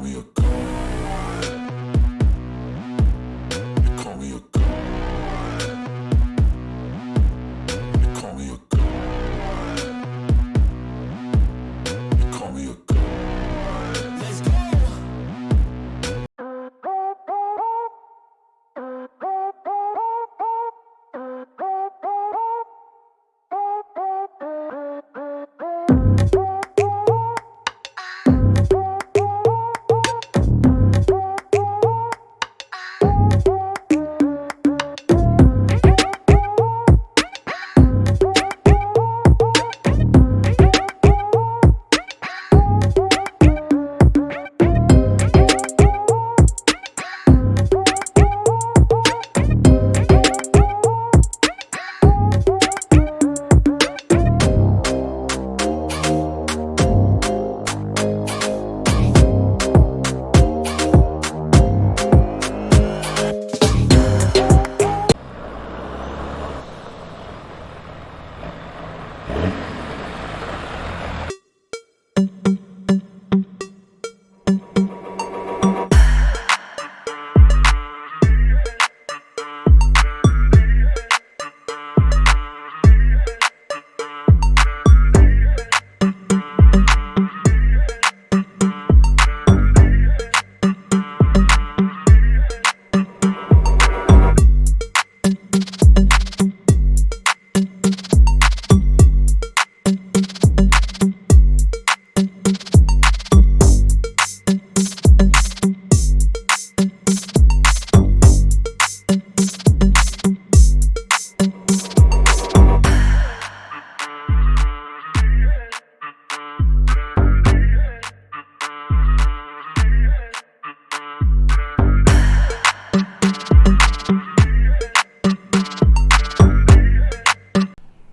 me a god. You call me a god. You call me a god. You call me a god. Let's go.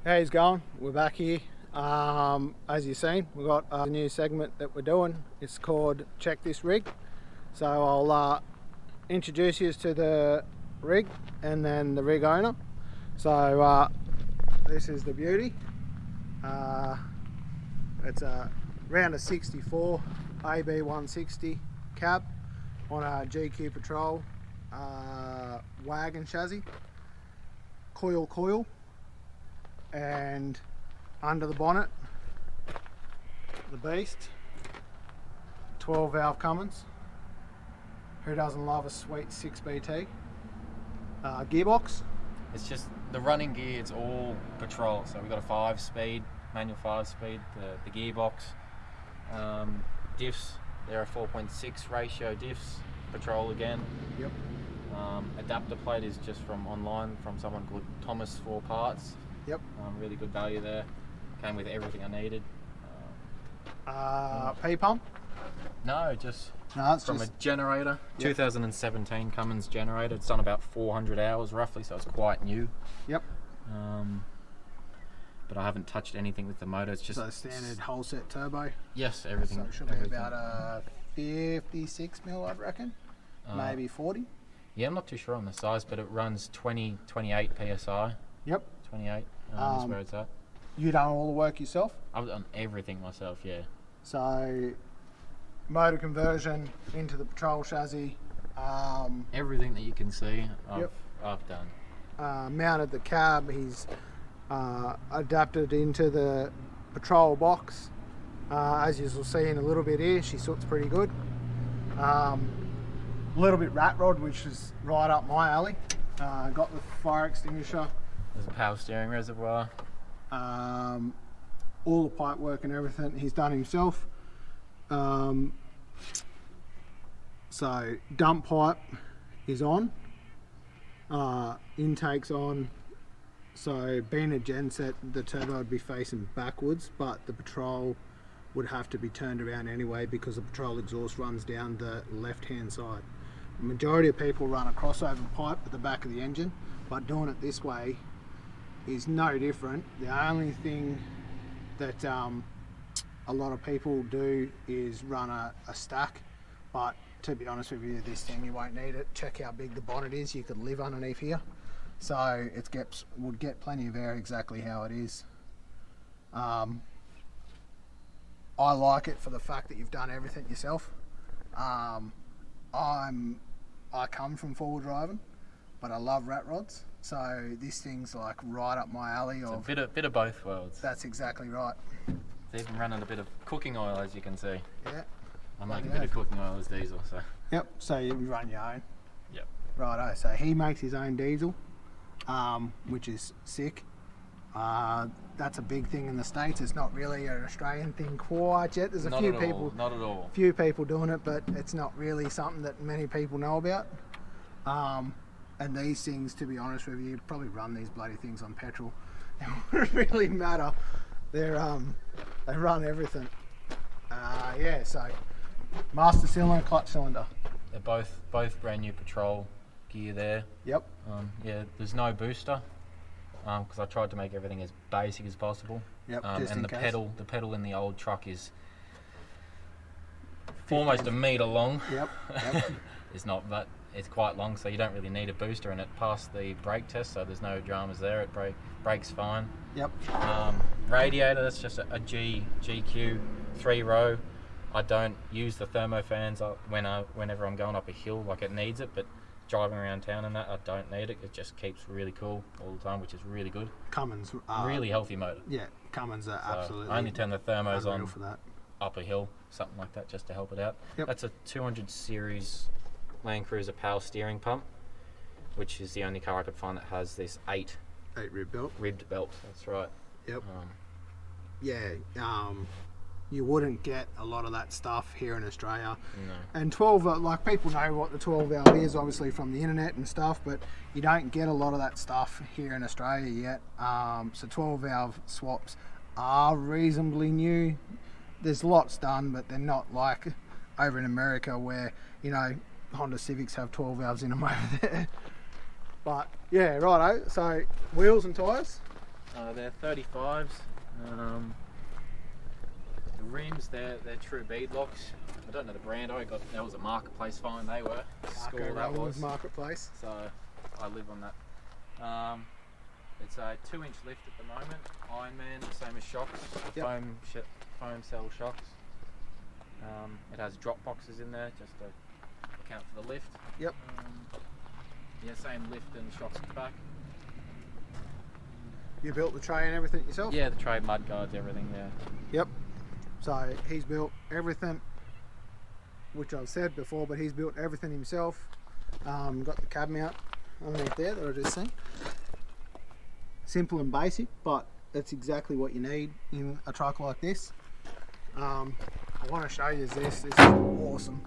How's it going? We're back here. As you've seen, we've got a new segment that we're doing. It's called Check This Rig. So I'll introduce you to the rig and then the rig owner. So this is the beauty. It's around a 64 AB 160 cab on a GQ Patrol wagon chassis, coil, and under the bonnet, the beast, 12 valve Cummins. Who doesn't love a sweet 6BT? Gearbox. It's just the running gear, it's all Patrol. So we've got a 5-speed, manual 5-speed, the gearbox. Diffs, there are 4.6 ratio diffs, Patrol again. Yep. Adapter plate is just from online, from someone called Thomas 4 Parts. Yep. Really good value there. Came with everything I needed. P-pump? No, it's from just a generator. Yep. 2017 Cummins generator. It's done about 400 hours roughly, so it's quite new. Yep. But I haven't touched anything with the motor. It's just so standard whole set turbo. Yes, everything. So it should be about a 56 mil, I'd reckon. Maybe 40. Yeah, I'm not too sure on the size, but it runs 28 psi. Yep. 28 is where it's at. You done all the work yourself? I've done everything myself, yeah. So motor conversion into the Patrol chassis. Everything that you can see, I've done. Mounted the cab. He's adapted into the Patrol box. As you will see in a little bit here, she soots pretty good. A little bit rat rod, which is right up my alley. Got the fire extinguisher. There's a power steering reservoir. All the pipe work and everything he's done himself. So dump pipe is on, intake's on. So being a genset, the turbo would be facing backwards, but the Patrol would have to be turned around anyway because the Patrol exhaust runs down the left hand side. The majority of people run a crossover pipe at the back of the engine, but doing it this way is no different. The only thing that a lot of people do is run a stack, but to be honest with you, this thing you won't need it. Check how big the bonnet is. You could live underneath here, so it would get plenty of air exactly how it is. I like it for the fact that you've done everything yourself. I come from four-wheel driving, but I love rat rods. So this thing's like right up my alley. It's a bit of both worlds. That's exactly right. It's even running a bit of cooking oil, as you can see. Yeah. I make a bit of cooking oil as diesel, so. Yep. So you run your own. Yep. Righto. So he makes his own diesel, which is sick. That's a big thing in the States. It's not really an Australian thing quite yet. There's a few people, not at all. Few people doing it, but it's not really something that many people know about. And these things, to be honest with you, probably run these bloody things on petrol. It wouldn't really matter. They run everything. Yeah. So master cylinder, clutch cylinder. They're both brand new patrol gear there. Yep. Yeah. There's no booster. Because I tried to make everything as basic as possible. Yep, and the pedal in the old truck is almost a metre long. Yep. It's not, but it's quite long, so you don't really need a booster, and it passed the brake test, so there's no dramas there. It brakes fine. Yep. Radiator, that's just a GQ 3-row. I don't use the thermofans whenever I'm going up a hill, like it needs it, but driving around town and that, I don't need it. It just keeps really cool all the time, which is really good. Cummins. Really healthy motor. Yeah, Cummins are So absolutely. I only turn the thermos on for that. up a hill, something like that, just to help it out. Yep. That's a 200 series Land Cruiser power steering pump, which is the only car I could find that has this 8 rib belt. ribbed belt. That's right. Yep. You wouldn't get a lot of that stuff here in Australia. No. And 12, like people know what the 12 valve is, obviously from the internet and stuff, but you don't get a lot of that stuff here in Australia yet. So 12 valve swaps are reasonably new. There's lots done, but they're not like over in America where, Honda Civics have 12 valves in them over there. But yeah, righto. So wheels and tyres? They're 35s. The rims, they're true bead locks. I don't know the brand. That was a Marketplace find. They were. Score that was. Marketplace. So I live on that. It's a 2-inch lift at the moment. Ironman, same as shocks. Yep. Foam cell shocks. It has drop boxes in there just to account for the lift. Yep. Yeah, same lift and shocks at the back. You built the tray and everything yourself? Yeah, the tray, mud guards, everything there. Yep. So he's built everything, which I've said before, but he's built everything himself. Got the cab mount underneath there that I just seen. Simple and basic, but that's exactly what you need in a truck like this. I want to show you this. This is awesome.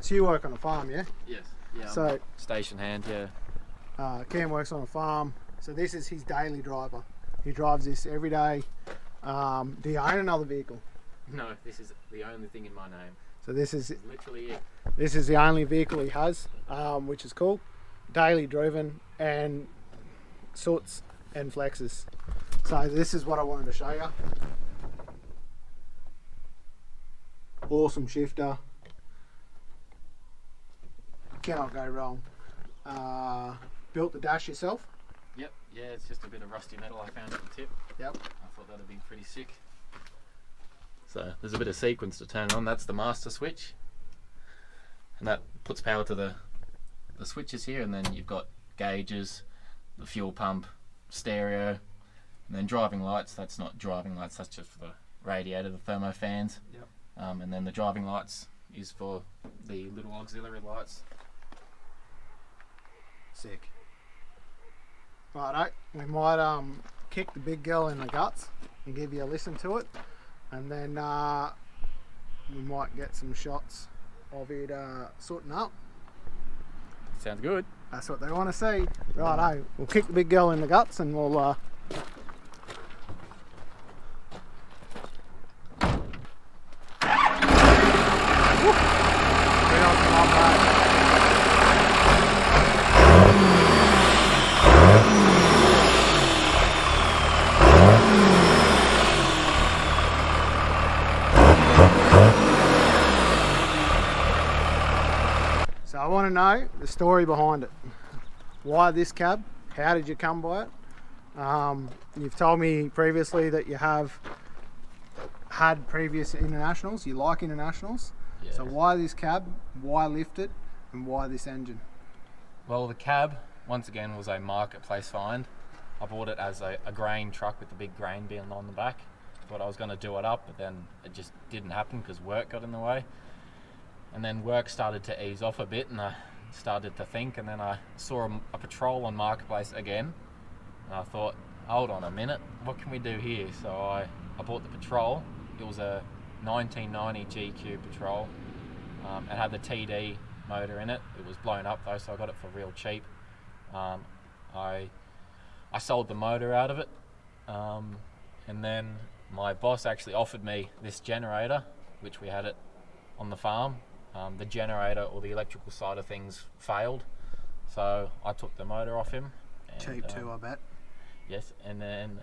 So you work on a farm, yeah? Yes. Yeah. So station hand, yeah. Cam works on a farm, so this is his daily driver. He drives this every day. Do you own another vehicle? No, this is the only thing in my name. So this is Literally it. This is the only vehicle he has, which is cool. Daily driven and soots and flexes. So this is what I wanted to show you. Awesome shifter. Cannot go wrong. Built the dash yourself? Yep. Yeah, it's just a bit of rusty metal I found at the tip. Yep. I thought that'd be pretty sick. So there's a bit of sequence to turn it on. That's the master switch, and that puts power to the switches here. And then you've got gauges, the fuel pump, stereo, and then driving lights. That's not driving lights. That's just for the radiator, the thermo fans. Yep. And then the driving lights is for the little auxiliary lights. Sick. Righto, we might kick the big girl in the guts and give you a listen to it, and then we might get some shots of it sorting up. Sounds good. That's what they want to see. Righto, we'll kick the big girl in the guts and we'll So I want to know the story behind it. Why this cab? How did you come by it? You've told me previously that you have had previous internationals. You like internationals. Yeah. So why this cab? Why lift it? And why this engine? Well, the cab, once again, was a marketplace find. I bought it as a grain truck with the big grain bin on the back. Thought I was going to do it up, but then it just didn't happen because work got in the way. And then work started to ease off a bit, and I started to think, and then I saw a patrol on marketplace again, and I thought, hold on a minute, what can we do here? So I bought the patrol. It was a 1990 GQ patrol. It had the TD motor in it. It was blown up though, so I got it for real cheap. I sold the motor out of it, and then my boss actually offered me this generator, which we had it on the farm. The generator or the electrical side of things failed, so I took the motor off him. And, Cheap too, I bet. Yes, and then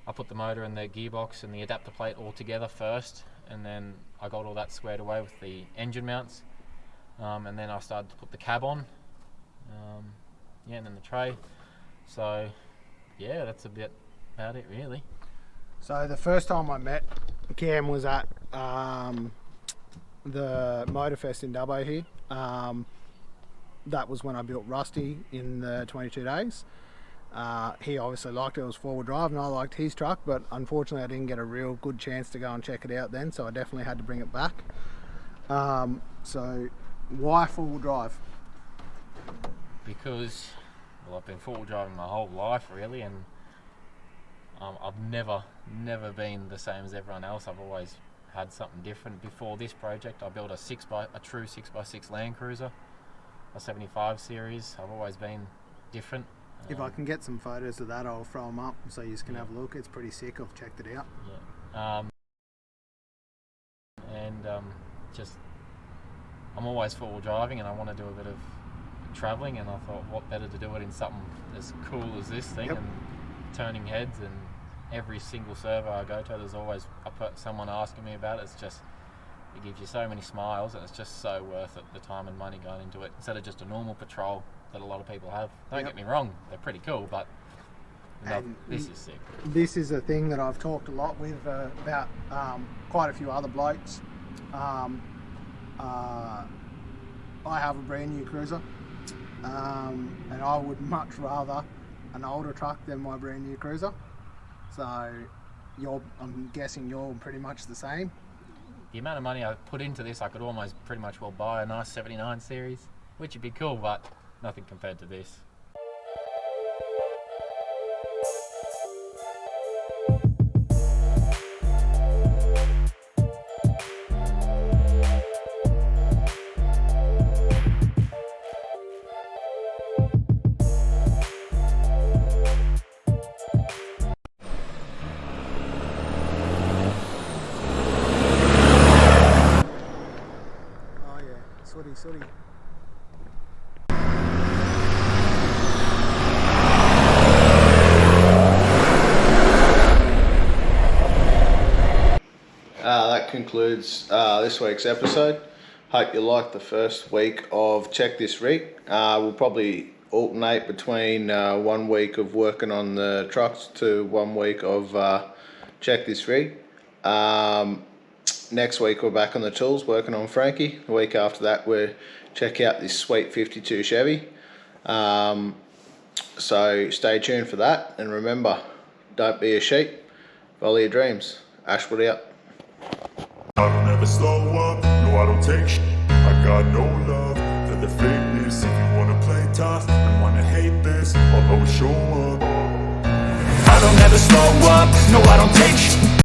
I put the motor and the gearbox and the adapter plate all together first, and then I got all that squared away with the engine mounts, and then I started to put the cab on, and then the tray. So yeah, that's a bit about it really. So the first time I met Cam was at the Motorfest in Dubbo here. That was when I built Rusty in the 22 days. He obviously liked it. It was four-wheel drive, and I liked his truck, but unfortunately I didn't get a real good chance to go and check it out then, so I definitely had to bring it back. So why four-wheel drive? Because, well, I've been four-wheel driving my whole life really, and I've never been the same as everyone else. I've always had something different. Before this project, I built a true 6x6 Land Cruiser, a 75 series. I've always been different. If I can get some photos of that, I'll throw them up so you can have a look. It's pretty sick. I've checked it out. Yeah. Just I'm always four-wheel driving, and I want to do a bit of travelling, and I thought, what better to do it in something as cool as this thing. Yep. And turning heads, and every single servo I go to, there's always someone asking me about it. It gives you so many smiles, and it's just so worth it, the time and money going into it, instead of just a normal patrol that a lot of people have. Don't get me wrong, they're pretty cool, but this is sick. This is a thing that I've talked a lot with about quite a few other blokes. I have a brand new cruiser, and I would much rather an older truck than my brand new cruiser. So I'm guessing you're pretty much the same. The amount of money I put into this, I could almost pretty much well buy a nice 79 series, which would be cool, but nothing compared to this. Sooty. That concludes this week's episode. Hope you liked the first week of Check This Rig. We'll probably alternate between 1 week of working on the trucks to 1 week of Check This Rig. Next week we're back on the tools working on Frankie. The week after that we'll check out this sweet 52 Chevy. So stay tuned for that, and remember, don't be a sheep, follow your dreams. Ashwood out. I don't ever slow up, no I don't take shit. I got no love for the fakeness. If you wanna play tough and wanna hate this, I'll always show up. I don't ever slow up, no I don't take shit.